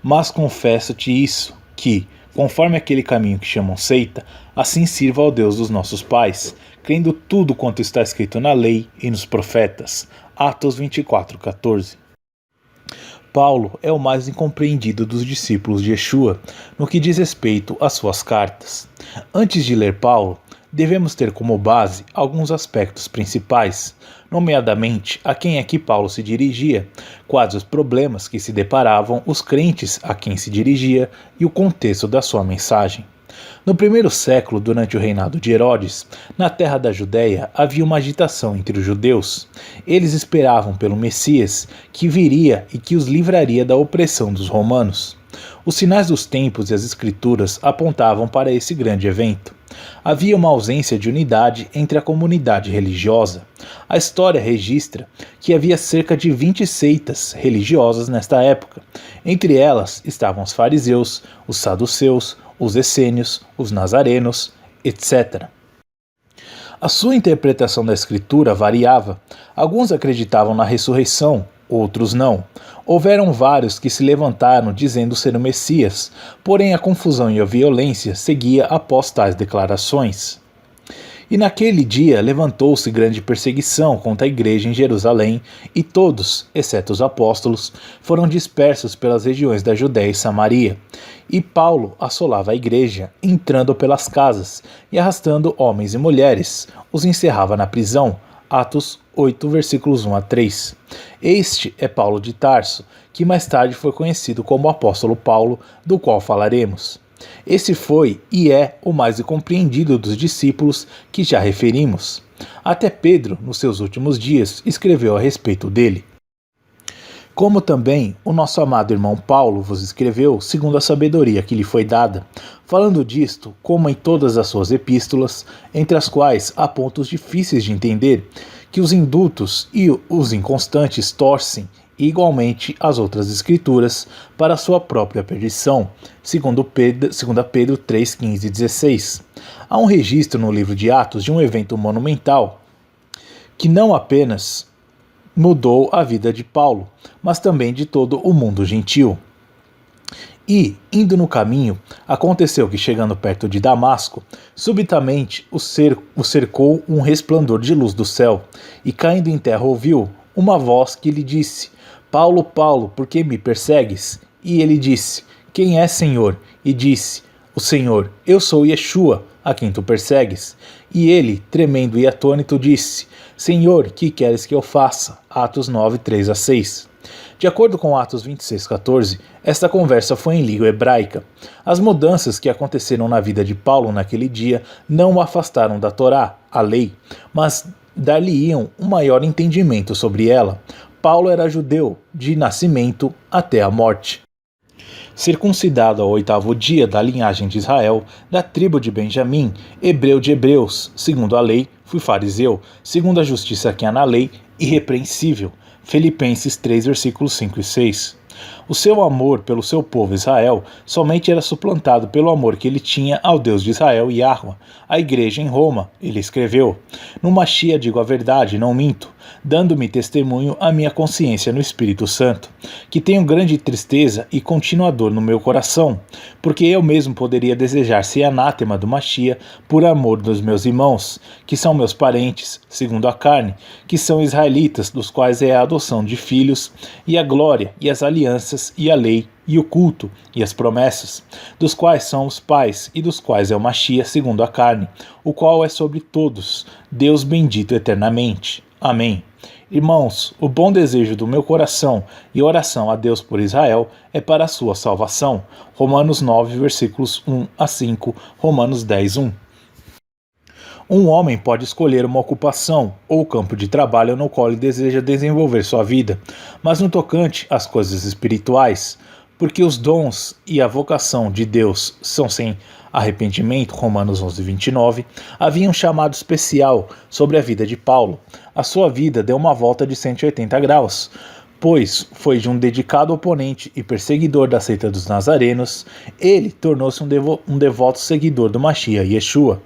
Mas confesso-te isso, que, conforme aquele caminho que chamam seita, assim sirva ao Deus dos nossos pais, crendo tudo quanto está escrito na lei e nos profetas. Atos 24:14. Paulo é o mais incompreendido dos discípulos de Yeshua no que diz respeito às suas cartas. Antes de ler Paulo, devemos ter como base alguns aspectos principais, nomeadamente a quem é que Paulo se dirigia, quais os problemas que se deparavam os crentes a quem se dirigia e o contexto da sua mensagem. No primeiro século, durante o reinado de Herodes, na terra da Judéia havia uma agitação entre os judeus. Eles esperavam pelo Messias, que viria e que os livraria da opressão dos romanos. Os sinais dos tempos e as escrituras apontavam para esse grande evento. Havia uma ausência de unidade entre a comunidade religiosa. A história registra que havia cerca de 20 seitas religiosas nesta época. Entre elas estavam os fariseus, os saduceus, os essênios, os nazarenos, etc. A sua interpretação da escritura variava. Alguns acreditavam na ressurreição, outros não. Houveram vários que se levantaram dizendo ser o Messias, porém a confusão e a violência seguia após tais declarações. E naquele dia levantou-se grande perseguição contra a igreja em Jerusalém, e todos, exceto os apóstolos, foram dispersos pelas regiões da Judéia e Samaria. E Paulo assolava a igreja, entrando pelas casas e arrastando homens e mulheres, os encerrava na prisão. Atos 8, versículos 1 a 3. Este é Paulo de Tarso, que mais tarde foi conhecido como apóstolo Paulo, do qual falaremos. Esse foi e é o mais incompreendido dos discípulos que já referimos. Até Pedro, nos seus últimos dias, escreveu a respeito dele. Como também o nosso amado irmão Paulo vos escreveu, segundo a sabedoria que lhe foi dada, falando disto, como em todas as suas epístolas, entre as quais há pontos difíceis de entender, que os indultos e os inconstantes torcem, e igualmente as outras escrituras, para a sua própria perdição, segundo Pedro 3, 15 e 16. Há um registro no livro de Atos de um evento monumental que não apenas mudou a vida de Paulo, mas também de todo o mundo gentil. E, indo no caminho, aconteceu que, chegando perto de Damasco, subitamente o cercou um resplandor de luz do céu, e caindo em terra ouviu uma voz que lhe disse: Paulo, Paulo, por que me persegues? E ele disse: Quem é, Senhor? E disse: O Senhor, eu sou Yeshua, a quem tu persegues. E ele, tremendo e atônito, disse: Senhor, que queres que eu faça? Atos 9, 3 a 6. De acordo com Atos 26:14, esta conversa foi em língua hebraica. As mudanças que aconteceram na vida de Paulo naquele dia não o afastaram da Torá, a lei, mas dar-lhe-iam um maior entendimento sobre ela. Paulo era judeu, de nascimento até a morte. Circuncidado ao 8º dia da linhagem de Israel, da tribo de Benjamim, hebreu de hebreus, segundo a lei, fui fariseu, segundo a justiça que há na lei, irrepreensível. Filipenses 3, versículos 5 e 6. O seu amor pelo seu povo Israel somente era suplantado pelo amor que ele tinha ao Deus de Israel e Yahweh, a igreja em Roma. Ele escreveu: No Machia digo a verdade, não minto, dando-me testemunho a minha consciência no Espírito Santo, que tenho grande tristeza e contínua dor no meu coração, porque eu mesmo poderia desejar ser anátema do Machia por amor dos meus irmãos, que são meus parentes, segundo a carne, que são israelitas, dos quais é a adoção de filhos, e a glória, e as alianças, e a lei, e o culto, e as promessas, dos quais são os pais, e dos quais é o Machia, segundo a carne, o qual é sobre todos, Deus bendito eternamente. Amém. Irmãos, o bom desejo do meu coração e oração a Deus por Israel é para a sua salvação. Romanos 9, versículos 1 a 5, Romanos 10, 1. Um homem pode escolher uma ocupação ou campo de trabalho no qual ele deseja desenvolver sua vida, mas no tocante às coisas espirituais, porque os dons e a vocação de Deus são sem arrependimento, Romanos 11, 29, havia um chamado especial sobre a vida de Paulo. A sua vida deu uma volta de 180 graus, pois foi de um dedicado oponente e perseguidor da seita dos Nazarenos, ele tornou-se um devoto seguidor do Mashiach Yeshua.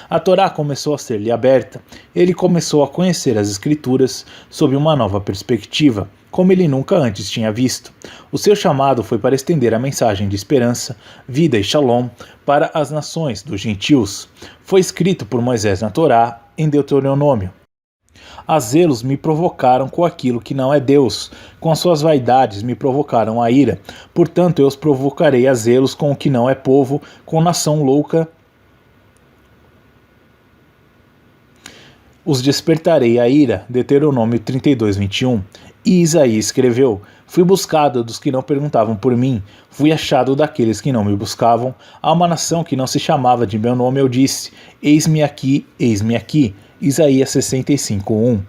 A Torá começou a ser-lhe aberta, ele começou a conhecer as Escrituras sob uma nova perspectiva, como ele nunca antes tinha visto. O seu chamado foi para estender a mensagem de esperança, vida e shalom para as nações dos gentios. Foi escrito por Moisés na Torá, em Deuteronômio. A zelos me provocaram com aquilo que não é Deus, com as suas vaidades me provocaram a ira. Portanto, eu os provocarei a zelos com o que não é povo, com nação louca. Os despertarei a ira. Deuteronômio 32, 21. E Isaías escreveu: fui buscado dos que não perguntavam por mim, fui achado daqueles que não me buscavam. A uma nação que não se chamava de meu nome eu disse: eis-me aqui, eis-me aqui. Isaías 65:1.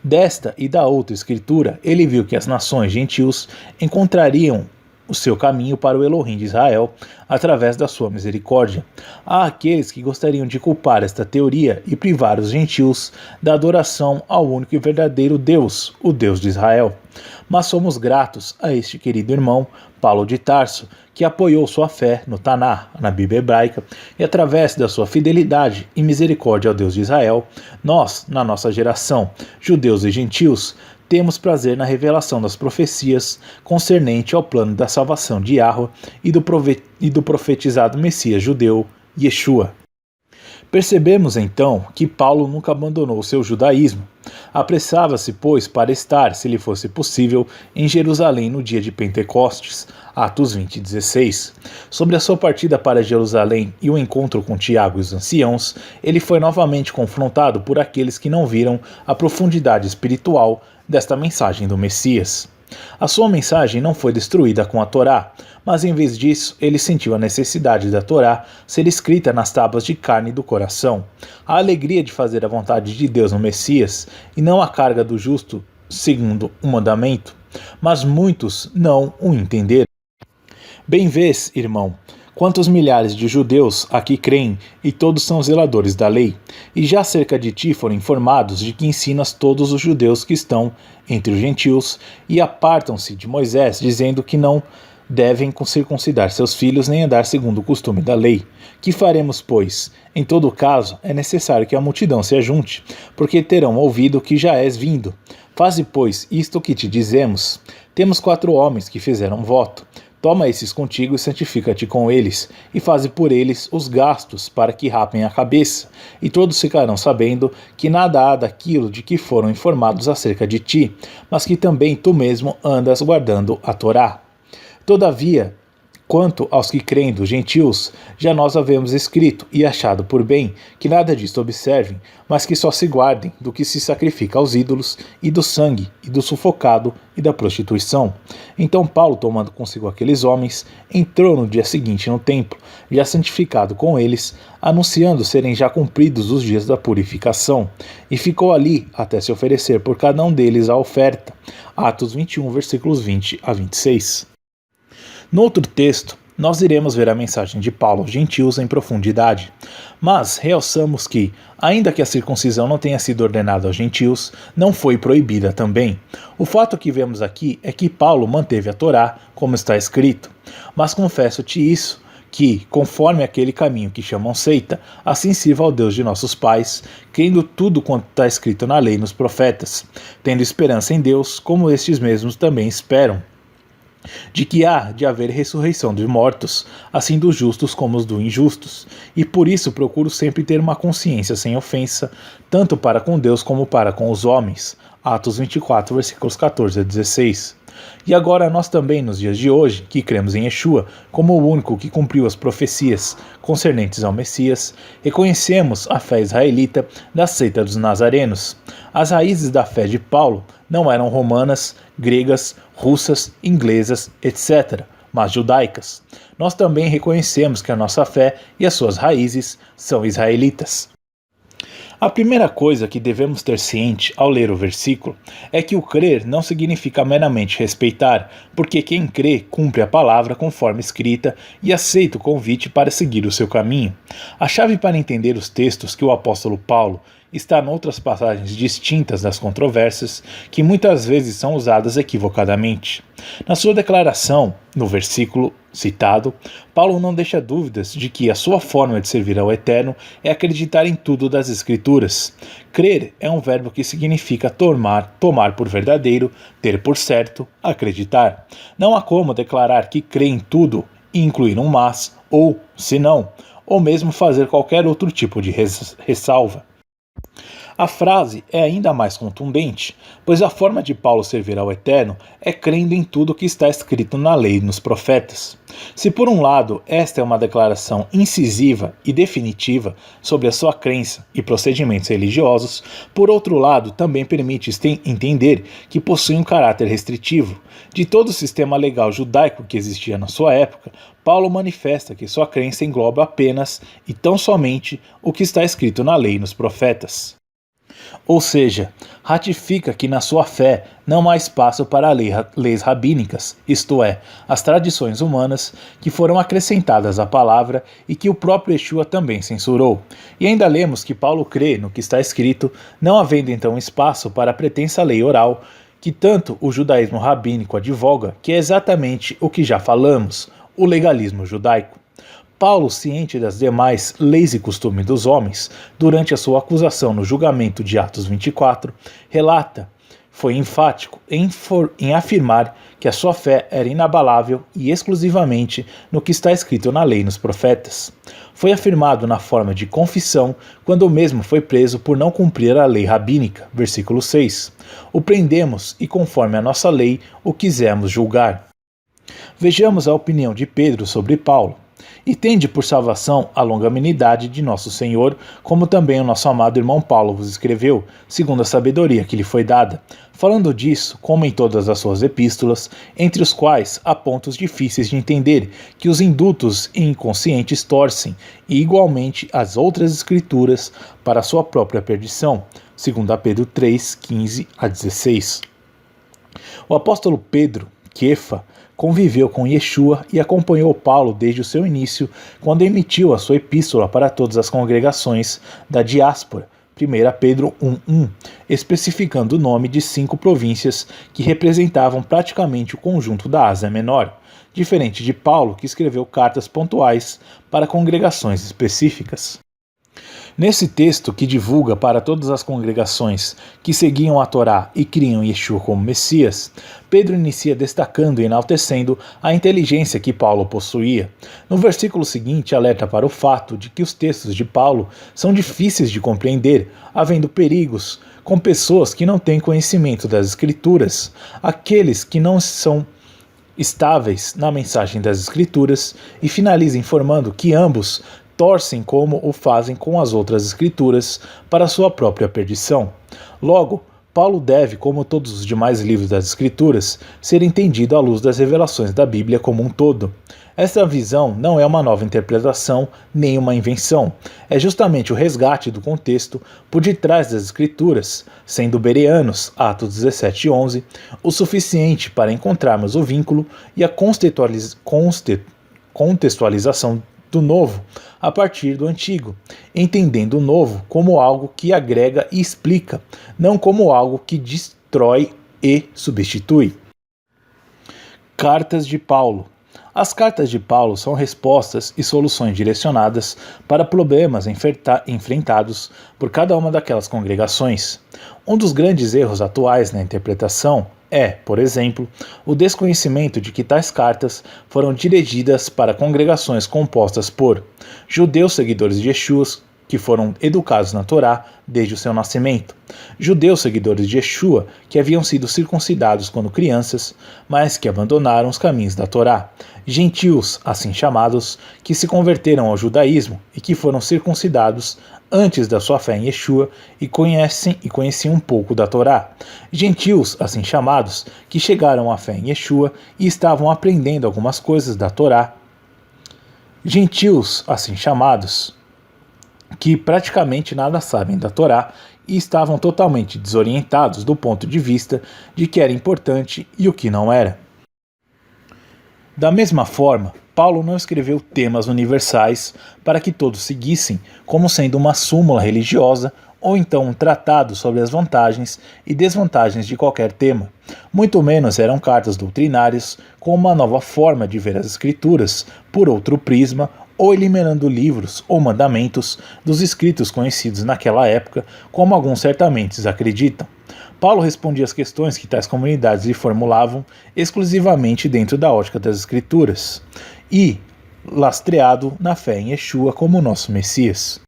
Desta e da outra escritura, ele viu que as nações gentios encontrariam o seu caminho para o Elohim de Israel através da sua misericórdia. Há aqueles que gostariam de culpar esta teoria e privar os gentios da adoração ao único e verdadeiro Deus, o Deus de Israel. Mas somos gratos a este querido irmão, Paulo de Tarso, que apoiou sua fé no Taná, na Bíblia hebraica, e através da sua fidelidade e misericórdia ao Deus de Israel, nós, na nossa geração, judeus e gentios, temos prazer na revelação das profecias concernente ao plano da salvação de Yahweh e do profetizado Messias judeu, Yeshua. Percebemos então que Paulo nunca abandonou seu judaísmo. Apressava-se, pois, para estar, se lhe fosse possível, em Jerusalém no dia de Pentecostes, Atos 20:16. Sobre a sua partida para Jerusalém e o encontro com Tiago e os anciãos, ele foi novamente confrontado por aqueles que não viram a profundidade espiritual desta mensagem do Messias. A sua mensagem não foi destruída com a Torá, mas em vez disso, ele sentiu a necessidade da Torá ser escrita nas tábuas de carne do coração. A alegria de fazer a vontade de Deus no Messias, e não a carga do justo segundo o mandamento. Mas muitos não o entenderam. Bem vês, irmão, quantos milhares de judeus aqui creem, e todos são zeladores da lei, e já cerca de ti foram informados de que ensinas todos os judeus que estão entre os gentios, e apartam-se de Moisés, dizendo que não devem circuncidar seus filhos nem andar segundo o costume da lei. Que faremos, pois? Em todo caso, é necessário que a multidão se ajunte, porque terão ouvido que já és vindo. Faze, pois, isto que te dizemos. Temos 4 homens que fizeram voto. Toma esses contigo e santifica-te com eles, e faze por eles os gastos para que rapem a cabeça, e todos ficarão sabendo que nada há daquilo de que foram informados acerca de ti, mas que também tu mesmo andas guardando a Torá. Todavia, quanto aos que creem dos gentios, já nós havemos escrito e achado por bem que nada disto observem, mas que só se guardem do que se sacrifica aos ídolos, e do sangue, e do sufocado, e da prostituição. Então Paulo, tomando consigo aqueles homens, entrou no dia seguinte no templo, já santificado com eles, anunciando serem já cumpridos os dias da purificação, e ficou ali até se oferecer por cada um deles a oferta. Atos 21, versículos 20 a 26. No outro texto, nós iremos ver a mensagem de Paulo aos gentios em profundidade, mas realçamos que, ainda que a circuncisão não tenha sido ordenada aos gentios, não foi proibida também. O fato que vemos aqui é que Paulo manteve a Torá, como está escrito. Mas confesso-te isso, que, conforme aquele caminho que chamam seita, assim sirva ao Deus de nossos pais, crendo tudo quanto está escrito na lei e nos profetas, tendo esperança em Deus, como estes mesmos também esperam, de que há de haver ressurreição dos mortos, assim dos justos como os dos injustos, e por isso procuro sempre ter uma consciência sem ofensa, tanto para com Deus como para com os homens. Atos 24, versículos 14 a 16. E agora nós também, nos dias de hoje, que cremos em Yeshua como o único que cumpriu as profecias concernentes ao Messias, reconhecemos a fé israelita da seita dos Nazarenos. As raízes da fé de Paulo não eram romanas, gregas, russas, inglesas, etc., mas judaicas. Nós também reconhecemos que a nossa fé e as suas raízes são israelitas. A primeira coisa que devemos ter ciente ao ler o versículo é que o crer não significa meramente respeitar, porque quem crê cumpre a palavra conforme escrita e aceita o convite para seguir o seu caminho. A chave para entender os textos que o apóstolo Paulo está noutras passagens distintas das controvérsias, que muitas vezes são usadas equivocadamente. Na sua declaração, no versículo citado, Paulo não deixa dúvidas de que a sua forma de servir ao Eterno é acreditar em tudo das Escrituras. Crer é um verbo que significa tomar por verdadeiro, ter por certo, acreditar. Não há como declarar que crê em tudo e incluir um mas ou senão, ou mesmo fazer qualquer outro tipo de ressalva. A frase é ainda mais contundente, pois a forma de Paulo servir ao Eterno é crendo em tudo que está escrito na lei e nos profetas. Se por um lado esta é uma declaração incisiva e definitiva sobre a sua crença e procedimentos religiosos, por outro lado também permite entender que possui um caráter restritivo. De todo o sistema legal judaico que existia na sua época, Paulo manifesta que sua crença engloba apenas e tão somente o que está escrito na lei e nos profetas. Ou seja, ratifica que na sua fé não há espaço para leis rabínicas, isto é, as tradições humanas que foram acrescentadas à palavra e que o próprio Yeshua também censurou. E ainda lemos que Paulo crê no que está escrito, não havendo então espaço para a pretensa lei oral, que tanto o judaísmo rabínico advoga, que é exatamente o que já falamos, o legalismo judaico. Paulo, ciente das demais leis e costumes dos homens, durante a sua acusação no julgamento de Atos 24, foi enfático em afirmar que a sua fé era inabalável e exclusivamente no que está escrito na lei e nos profetas. Foi afirmado na forma de confissão quando o mesmo foi preso por não cumprir a lei rabínica, versículo 6. O prendemos e conforme a nossa lei o quisemos julgar. Vejamos a opinião de Pedro sobre Paulo. E tende por salvação a longanimidade de nosso Senhor, como também o nosso amado irmão Paulo vos escreveu, segundo a sabedoria que lhe foi dada, falando disso, como em todas as suas epístolas, entre os quais há pontos difíceis de entender, que os indutos e inconscientes torcem, e igualmente as outras escrituras, para a sua própria perdição, segundo a Pedro 3, 15 a 16. O apóstolo Pedro, Kefa, conviveu com Yeshua e acompanhou Paulo desde o seu início, quando emitiu a sua epístola para todas as congregações da diáspora, 1 Pedro 1:1, especificando o nome de 5 províncias que representavam praticamente o conjunto da Ásia Menor, diferente de Paulo, que escreveu cartas pontuais para congregações específicas. Nesse texto, que divulga para todas as congregações que seguiam a Torá e criam Yeshua como Messias, Pedro inicia destacando e enaltecendo a inteligência que Paulo possuía. No versículo seguinte, alerta para o fato de que os textos de Paulo são difíceis de compreender, havendo perigos com pessoas que não têm conhecimento das Escrituras, aqueles que não são estáveis na mensagem das Escrituras, e finaliza informando que ambos torcem como o fazem com as outras escrituras para sua própria perdição. Logo, Paulo deve, como todos os demais livros das escrituras, ser entendido à luz das revelações da Bíblia como um todo. Esta visão não é uma nova interpretação nem uma invenção, é justamente o resgate do contexto por detrás das escrituras, sendo bereanos, Atos 17:11, o suficiente para encontrarmos o vínculo e a contextualização do novo a partir do antigo, entendendo o novo como algo que agrega e explica, não como algo que destrói e substitui. Cartas de Paulo. As cartas de Paulo são respostas e soluções direcionadas para problemas enfrentados por cada uma daquelas congregações. Um dos grandes erros atuais na interpretação é, por exemplo, o desconhecimento de que tais cartas foram dirigidas para congregações compostas por judeus seguidores de Yeshua, que foram educados na Torá desde o seu nascimento, judeus seguidores de Yeshua, que haviam sido circuncidados quando crianças, mas que abandonaram os caminhos da Torá, gentios, assim chamados, que se converteram ao judaísmo e que foram circuncidados antes da sua fé em Yeshua e conheciam um pouco da Torá, gentios, assim chamados, que chegaram à fé em Yeshua e estavam aprendendo algumas coisas da Torá, gentios, assim chamados, que praticamente nada sabem da Torá e estavam totalmente desorientados do ponto de vista de que era importante e o que não era. Da mesma forma, Paulo não escreveu temas universais para que todos seguissem como sendo uma súmula religiosa ou então um tratado sobre as vantagens e desvantagens de qualquer tema. Muito menos eram cartas doutrinárias com uma nova forma de ver as escrituras, por outro prisma, ou eliminando livros ou mandamentos dos escritos conhecidos naquela época, como alguns certamente acreditam. Paulo respondia às questões que tais comunidades lhe formulavam exclusivamente dentro da ótica das escrituras e lastreado na fé em Yeshua como nosso Messias.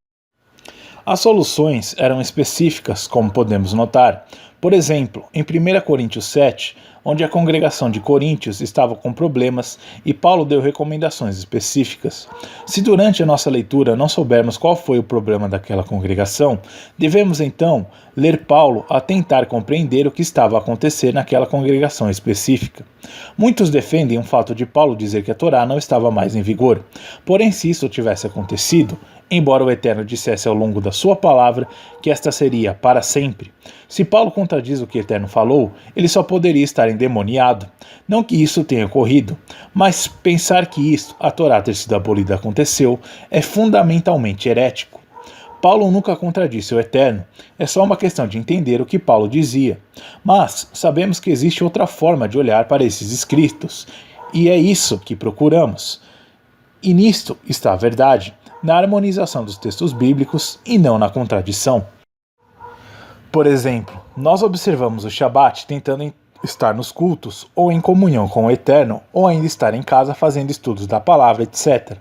As soluções eram específicas, como podemos notar. Por exemplo, em 1 Coríntios 7, onde a congregação de Coríntios estava com problemas e Paulo deu recomendações específicas. Se durante a nossa leitura não soubermos qual foi o problema daquela congregação, devemos então ler Paulo a tentar compreender o que estava a acontecer naquela congregação específica. Muitos defendem o fato de Paulo dizer que a Torá não estava mais em vigor. Porém, se isso tivesse acontecido, embora o Eterno dissesse ao longo da sua palavra que esta seria para sempre, se Paulo contradiz o que o Eterno falou, ele só poderia estar endemoniado. Não que isso tenha ocorrido, mas pensar que isto, a Torá ter sido abolida, aconteceu, é fundamentalmente herético. Paulo nunca contradisse o Eterno, é só uma questão de entender o que Paulo dizia. Mas sabemos que existe outra forma de olhar para esses escritos, e é isso que procuramos. E nisto está a verdade, na harmonização dos textos bíblicos e não na contradição. Por exemplo, nós observamos o Shabat tentando estar nos cultos, ou em comunhão com o Eterno, ou ainda estar em casa fazendo estudos da palavra, etc.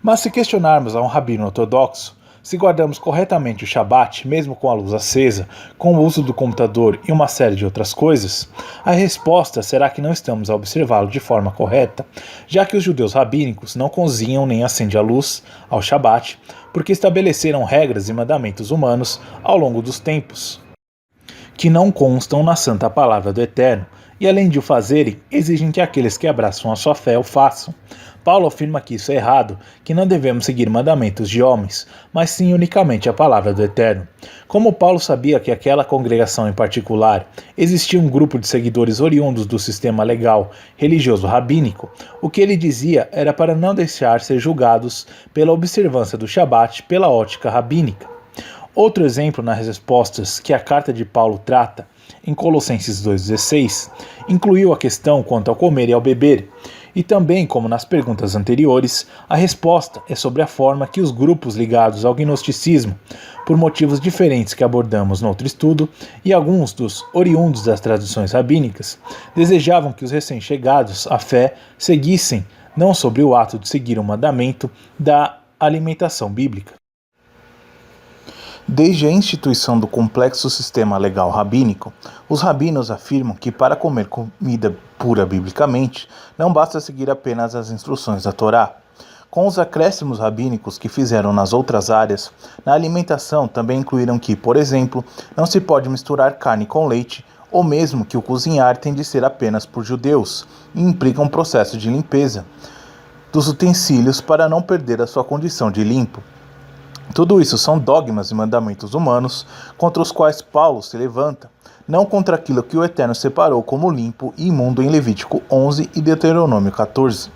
Mas se questionarmos a um rabino ortodoxo, se guardamos corretamente o Shabat, mesmo com a luz acesa, com o uso do computador e uma série de outras coisas, a resposta será que não estamos a observá-lo de forma correta, já que os judeus rabínicos não cozinham nem acendem a luz ao Shabat, porque estabeleceram regras e mandamentos humanos ao longo dos tempos, que não constam na santa palavra do Eterno, e além de o fazerem, exigem que aqueles que abraçam a sua fé o façam. Paulo afirma que isso é errado, que não devemos seguir mandamentos de homens, mas sim unicamente a palavra do Eterno. Como Paulo sabia que aquela congregação em particular existia um grupo de seguidores oriundos do sistema legal religioso rabínico, o que ele dizia era para não deixar ser julgados pela observância do Shabat pela ótica rabínica. Outro exemplo nas respostas que a carta de Paulo trata, em Colossenses 2,16, incluiu a questão quanto ao comer e ao beber. E também, como nas perguntas anteriores, a resposta é sobre a forma que os grupos ligados ao gnosticismo, por motivos diferentes que abordamos no outro estudo, e alguns dos oriundos das tradições rabínicas, desejavam que os recém-chegados à fé seguissem não sobre o ato de seguir o mandamento da alimentação bíblica. Desde a instituição do complexo sistema legal rabínico, os rabinos afirmam que para comer comida pura biblicamente, não basta seguir apenas as instruções da Torá. Com os acréscimos rabínicos que fizeram nas outras áreas, na alimentação também incluíram que, por exemplo, não se pode misturar carne com leite, ou mesmo que o cozinhar tem de ser apenas por judeus, e implica um processo de limpeza dos utensílios para não perder a sua condição de limpo. Tudo isso são dogmas e mandamentos humanos contra os quais Paulo se levanta, não contra aquilo que o Eterno separou como limpo e imundo em Levítico 11 e Deuteronômio 14.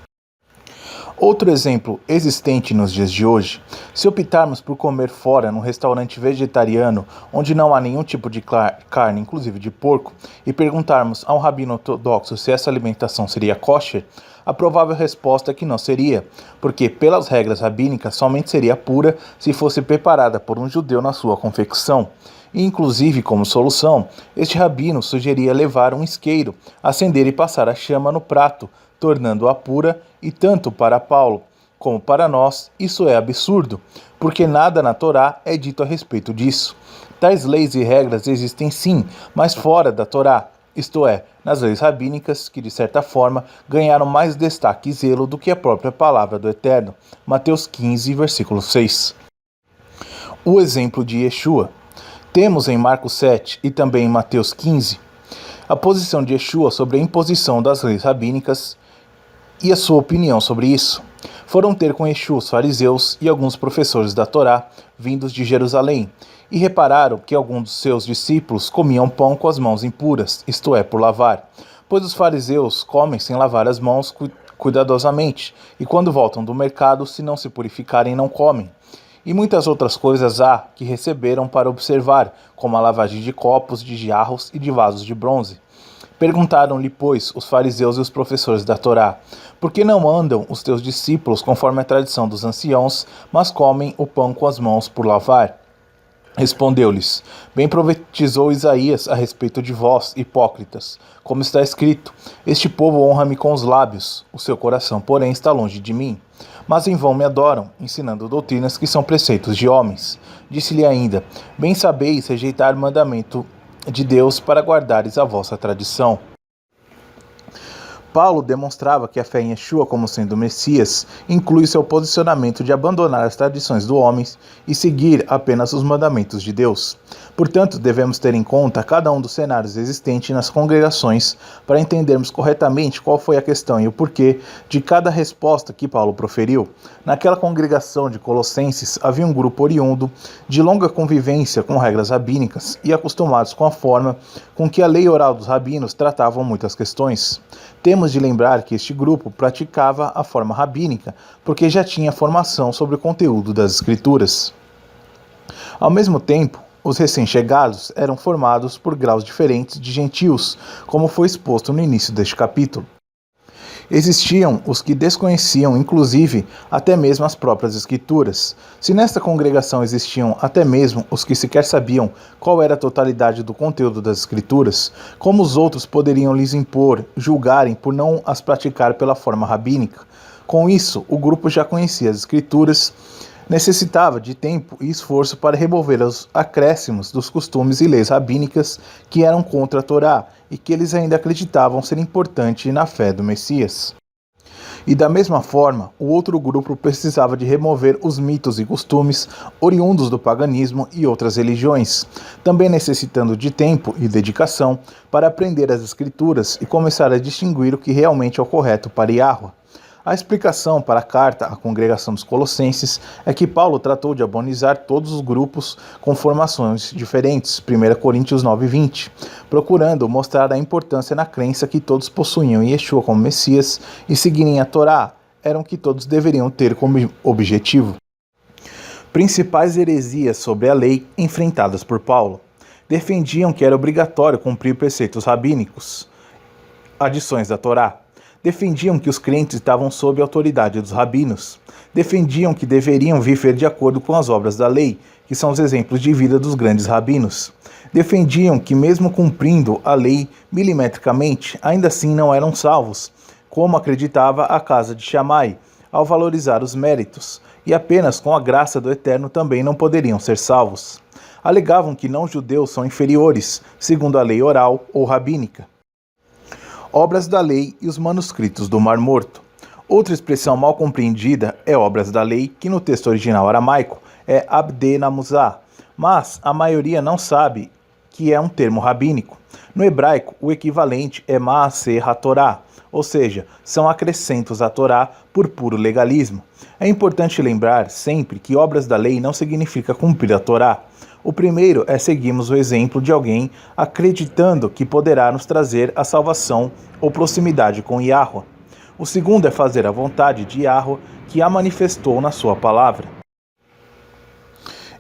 Outro exemplo existente nos dias de hoje, se optarmos por comer fora num restaurante vegetariano onde não há nenhum tipo de carne, inclusive de porco, e perguntarmos a um rabino ortodoxo se essa alimentação seria kosher, a provável resposta é que não seria, porque pelas regras rabínicas somente seria pura se fosse preparada por um judeu na sua confecção. E inclusive, como solução, este rabino sugeria levar um isqueiro, acender e passar a chama no prato, tornando-a pura, e tanto para Paulo como para nós isso é absurdo, porque nada na Torá é dito a respeito disso. Tais leis e regras existem sim, mas fora da Torá, isto é, nas leis rabínicas, que de certa forma ganharam mais destaque e zelo do que a própria palavra do Eterno. Mateus 15, versículo 6. O exemplo de Yeshua. Temos em Marcos 7 e também em Mateus 15 a posição de Yeshua sobre a imposição das leis rabínicas e a sua opinião sobre isso. Foram ter com Yeshua os fariseus e alguns professores da Torá, vindos de Jerusalém, e repararam que alguns dos seus discípulos comiam pão com as mãos impuras, isto é, por lavar, pois os fariseus comem sem lavar as mãos cuidadosamente, e quando voltam do mercado, se não se purificarem, não comem. E muitas outras coisas há que receberam para observar, como a lavagem de copos, de jarros e de vasos de bronze. Perguntaram-lhe, pois, os fariseus e os professores da Torá: por que não andam os teus discípulos conforme a tradição dos anciãos, mas comem o pão com as mãos por lavar? Respondeu-lhes: bem profetizou Isaías a respeito de vós, hipócritas, como está escrito: este povo honra-me com os lábios, o seu coração, porém, está longe de mim. Mas em vão me adoram, ensinando doutrinas que são preceitos de homens. Disse-lhe ainda: bem sabeis rejeitar o mandamento de Deus para guardares a vossa tradição. Paulo demonstrava que a fé em Yeshua como sendo o Messias inclui seu posicionamento de abandonar as tradições do homem e seguir apenas os mandamentos de Deus. Portanto, devemos ter em conta cada um dos cenários existentes nas congregações para entendermos corretamente qual foi a questão e o porquê de cada resposta que Paulo proferiu. Naquela congregação de Colossenses havia um grupo oriundo de longa convivência com regras rabínicas e acostumados com a forma com que a lei oral dos rabinos tratava muitas questões. Temos de lembrar que este grupo praticava a forma rabínica, porque já tinha formação sobre o conteúdo das Escrituras. Ao mesmo tempo, os recém-chegados eram formados por graus diferentes de gentios, como foi exposto no início deste capítulo. Existiam os que desconheciam, inclusive, até mesmo as próprias Escrituras. Se nesta congregação existiam até mesmo os que sequer sabiam qual era a totalidade do conteúdo das Escrituras, como os outros poderiam lhes impor, julgarem por não as praticar pela forma rabínica? Com isso, o grupo já conhecia as Escrituras, necessitava de tempo e esforço para remover os acréscimos dos costumes e leis rabínicas que eram contra a Torá e que eles ainda acreditavam ser importante na fé do Messias. E da mesma forma, o outro grupo precisava de remover os mitos e costumes oriundos do paganismo e outras religiões, também necessitando de tempo e dedicação para aprender as Escrituras e começar a distinguir o que realmente é o correto para Yahweh. A explicação para a carta à congregação dos Colossenses é que Paulo tratou de harmonizar todos os grupos com formações diferentes, 1 Coríntios 9:20, procurando mostrar a importância na crença que todos possuíam Yeshua como Messias e seguirem a Torá, eram que todos deveriam ter como objetivo. Principais heresias sobre a lei enfrentadas por Paulo: defendiam que era obrigatório cumprir preceitos rabínicos, adições da Torá. Defendiam que os crentes estavam sob a autoridade dos rabinos. Defendiam que deveriam viver de acordo com as obras da lei, que são os exemplos de vida dos grandes rabinos. Defendiam que, mesmo cumprindo a lei milimetricamente, ainda assim não eram salvos, como acreditava a casa de Shammai, ao valorizar os méritos, e apenas com a graça do Eterno também não poderiam ser salvos. Alegavam que não-judeus são inferiores, segundo a lei oral ou rabínica. Obras da lei e os manuscritos do Mar Morto. Outra expressão mal compreendida é obras da lei, que no texto original aramaico é Abde Namuzá, mas a maioria não sabe que é um termo rabínico. No hebraico, o equivalente é Maaseh HaTorá, ou seja, são acrescentos à Torá por puro legalismo. É importante lembrar sempre que obras da lei não significa cumprir a Torá. O primeiro é seguirmos o exemplo de alguém acreditando que poderá nos trazer a salvação ou proximidade com Yahweh. O segundo é fazer a vontade de Yahweh que a manifestou na sua palavra.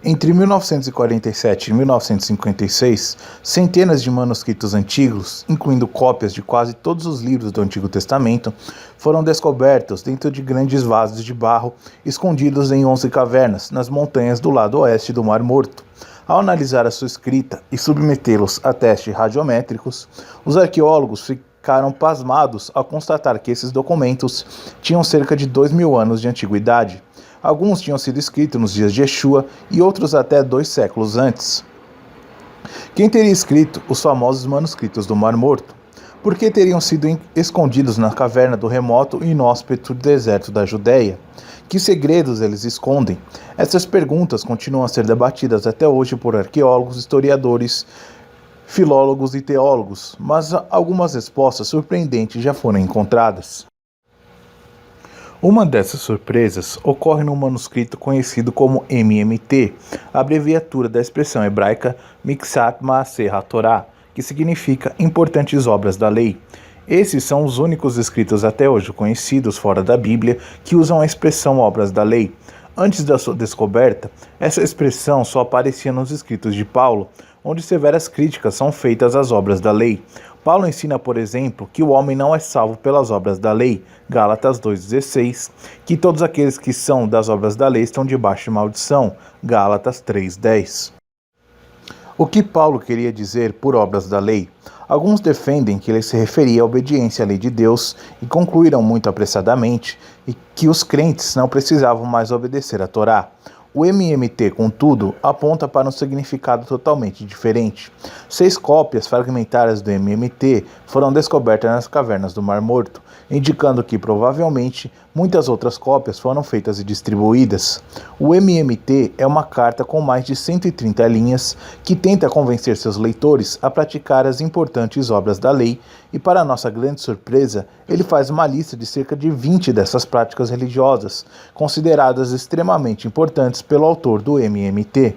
Entre 1947 e 1956, centenas de manuscritos antigos, incluindo cópias de quase todos os livros do Antigo Testamento, foram descobertos dentro de grandes vasos de barro escondidos em 11 cavernas, nas montanhas do lado oeste do Mar Morto. Ao analisar a sua escrita e submetê-los a testes radiométricos, os arqueólogos ficaram pasmados ao constatar que esses documentos tinham cerca de 2.000 anos de antiguidade. Alguns tinham sido escritos nos dias de Yeshua e outros até 2 séculos antes. Quem teria escrito os famosos manuscritos do Mar Morto? Por que teriam sido escondidos na caverna do remoto e inóspito deserto da Judéia? Que segredos eles escondem? Essas perguntas continuam a ser debatidas até hoje por arqueólogos, historiadores, filólogos e teólogos, mas algumas respostas surpreendentes já foram encontradas. Uma dessas surpresas ocorre no manuscrito conhecido como MMT, a abreviatura da expressão hebraica Miksat Maaseh HaTorá, que significa importantes obras da lei. Esses são os únicos escritos até hoje conhecidos fora da Bíblia que usam a expressão obras da lei. Antes da sua descoberta, essa expressão só aparecia nos escritos de Paulo, onde severas críticas são feitas às obras da lei. Paulo ensina, por exemplo, que o homem não é salvo pelas obras da lei, Gálatas 2,16, que todos aqueles que são das obras da lei estão debaixo de maldição, Gálatas 3,10. O que Paulo queria dizer por obras da lei? Alguns defendem que ele se referia à obediência à lei de Deus e concluíram muito apressadamente e que os crentes não precisavam mais obedecer à Torá. O MMT, contudo, aponta para um significado totalmente diferente. 6 cópias fragmentárias do MMT foram descobertas nas cavernas do Mar Morto, indicando que, provavelmente, muitas outras cópias foram feitas e distribuídas. O MMT é uma carta com mais de 130 linhas que tenta convencer seus leitores a praticar as importantes obras da lei e, para nossa grande surpresa, ele faz uma lista de cerca de 20 dessas práticas religiosas, consideradas extremamente importantes pelo autor do MMT.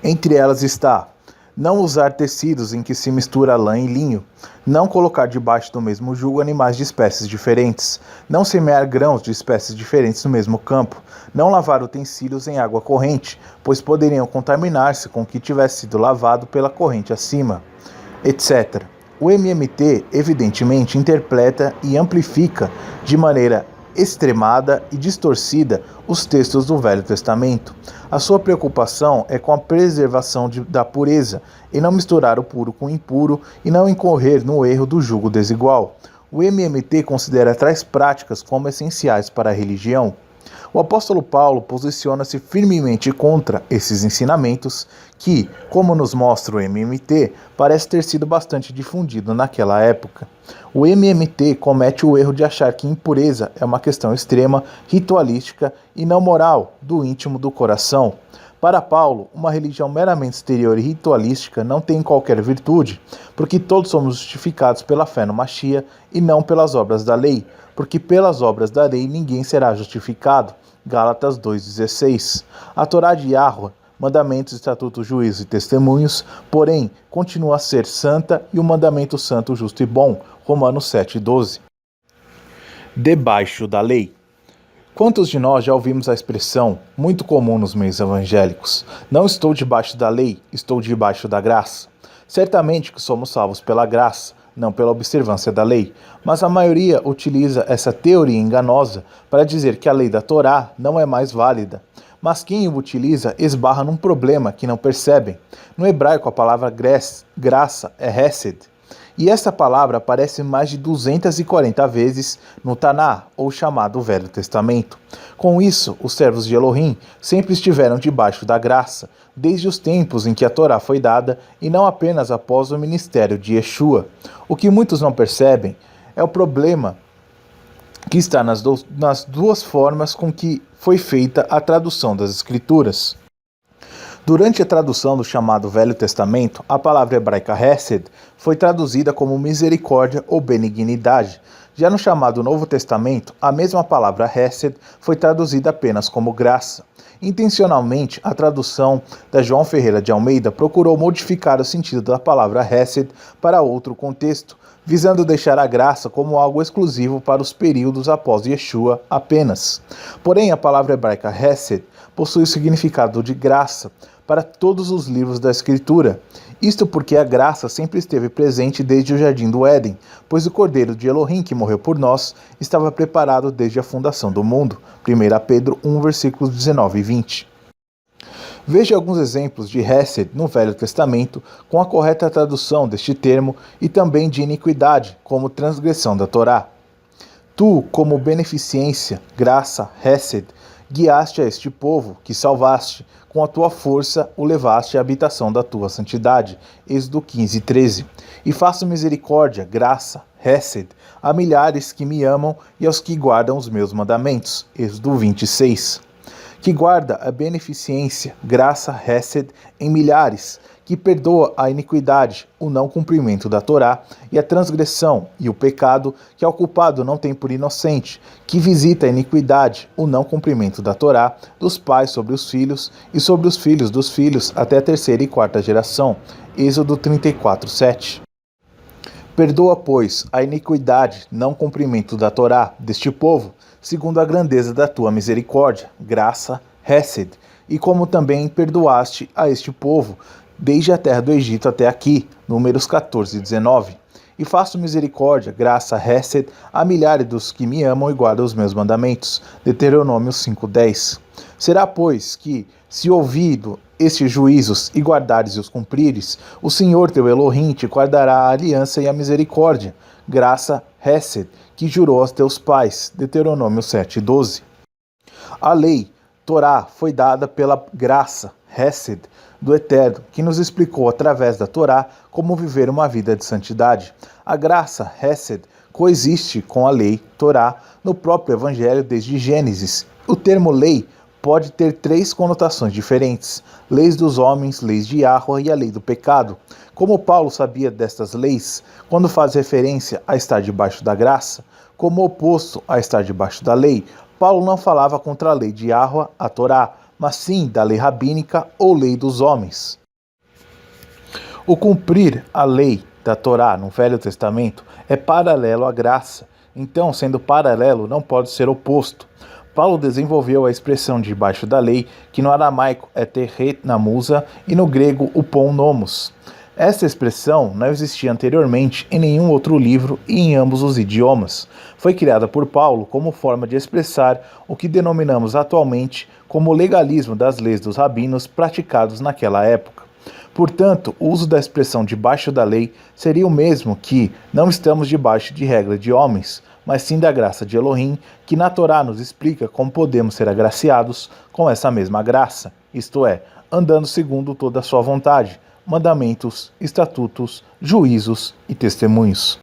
Entre elas está: não usar tecidos em que se mistura lã e linho, não colocar debaixo do mesmo jugo animais de espécies diferentes, não semear grãos de espécies diferentes no mesmo campo, não lavar utensílios em água corrente, pois poderiam contaminar-se com o que tivesse sido lavado pela corrente acima, etc. O MMT, evidentemente, interpreta e amplifica de maneira extremada e distorcida os textos do Velho Testamento. A sua preocupação é com a preservação da pureza, e não misturar o puro com o impuro e não incorrer no erro do jugo desigual. O MMT considera tais práticas como essenciais para a religião. O apóstolo Paulo posiciona-se firmemente contra esses ensinamentos que, como nos mostra o MMT, parece ter sido bastante difundido naquela época. O MMT comete o erro de achar que impureza é uma questão extrema, ritualística e não moral, do íntimo do coração. Para Paulo, uma religião meramente exterior e ritualística não tem qualquer virtude, porque todos somos justificados pela fé no Machia e não pelas obras da lei, porque pelas obras da lei ninguém será justificado. Gálatas 2,16. A Torá de Yahweh, mandamentos, estatutos, juízos e testemunhos, porém, continua a ser santa e o mandamento santo, justo e bom. Romanos 7,12. Debaixo da lei. Quantos de nós já ouvimos a expressão, muito comum nos meios evangélicos: não estou debaixo da lei, estou debaixo da graça? Certamente que somos salvos pela graça, não pela observância da lei, mas a maioria utiliza essa teoria enganosa para dizer que a lei da Torá não é mais válida. Mas quem o utiliza esbarra num problema que não percebem. No hebraico, a palavra graça é hesed, e essa palavra aparece mais de 240 vezes no Taná, ou chamado Velho Testamento. Com isso, os servos de Elohim sempre estiveram debaixo da graça, desde os tempos em que a Torá foi dada e não apenas após o ministério de Yeshua. O que muitos não percebem é o problema que está nas duas formas com que foi feita a tradução das Escrituras. Durante a tradução do chamado Velho Testamento, a palavra hebraica Hesed foi traduzida como misericórdia ou benignidade. Já no chamado Novo Testamento, a mesma palavra Hesed foi traduzida apenas como graça. Intencionalmente, a tradução da João Ferreira de Almeida procurou modificar o sentido da palavra Hesed para outro contexto, visando deixar a graça como algo exclusivo para os períodos após Yeshua apenas. Porém, a palavra hebraica Hesed possui o significado de graça para todos os livros da Escritura. Isto porque a graça sempre esteve presente desde o Jardim do Éden, pois o Cordeiro de Elohim que morreu por nós estava preparado desde a fundação do mundo. 1 Pedro 1, versículos 19 e 20. Veja alguns exemplos de Hesed no Velho Testamento com a correta tradução deste termo e também de iniquidade, como transgressão da Torá. Tu, como beneficência, graça, Hesed, guiaste a este povo que salvaste, com a tua força o levaste à habitação da tua santidade. Êxodo 15:13. E faço misericórdia, graça, Hesed, a milhares que me amam e aos que guardam os meus mandamentos. Êxodo 26. Que guarda a beneficência, graça, Hesed, em milhares, que perdoa a iniquidade, o não cumprimento da Torá, e a transgressão e o pecado, que ao culpado não tem por inocente, que visita a iniquidade, o não cumprimento da Torá, dos pais sobre os filhos, e sobre os filhos dos filhos, até a terceira e quarta geração. Êxodo 34:7. Perdoa, pois, a iniquidade, não cumprimento da Torá deste povo, segundo a grandeza da tua misericórdia, graça, Hesed, e como também perdoaste a este povo, desde a terra do Egito até aqui, Números 14 e 19. E faço misericórdia, graça, Hesed, a milhares dos que me amam e guardam os meus mandamentos. Deuteronômio 5:10. Será, pois, que, se ouvido estes juízos e guardares e os cumprires, o Senhor teu Elohim te guardará a aliança e a misericórdia, graça, Hesed, que jurou aos teus pais. Deuteronômio 7:12. A lei, Torá, foi dada pela graça, Hesed, do Eterno, que nos explicou através da Torá como viver uma vida de santidade. A graça, Hesed, coexiste com a lei, Torá, no próprio Evangelho desde Gênesis. O termo lei pode ter três conotações diferentes: leis dos homens, leis de Yahweh e a lei do pecado. Como Paulo sabia destas leis, quando faz referência a estar debaixo da graça, como oposto a estar debaixo da lei, Paulo não falava contra a lei de Yahweh, a Torá, mas sim da lei rabínica ou lei dos homens. O cumprir a lei da Torá no Velho Testamento é paralelo à graça, então, sendo paralelo, não pode ser oposto. Paulo desenvolveu a expressão debaixo da lei, que no aramaico é terret namusa e no grego upon nomos. Esta expressão não existia anteriormente em nenhum outro livro e em ambos os idiomas. Foi criada por Paulo como forma de expressar o que denominamos atualmente como o legalismo das leis dos rabinos praticados naquela época. Portanto, o uso da expressão debaixo da lei seria o mesmo que não estamos debaixo de regra de homens, mas sim da graça de Elohim, que na Torá nos explica como podemos ser agraciados com essa mesma graça, isto é, andando segundo toda a sua vontade, mandamentos, estatutos, juízos e testemunhos.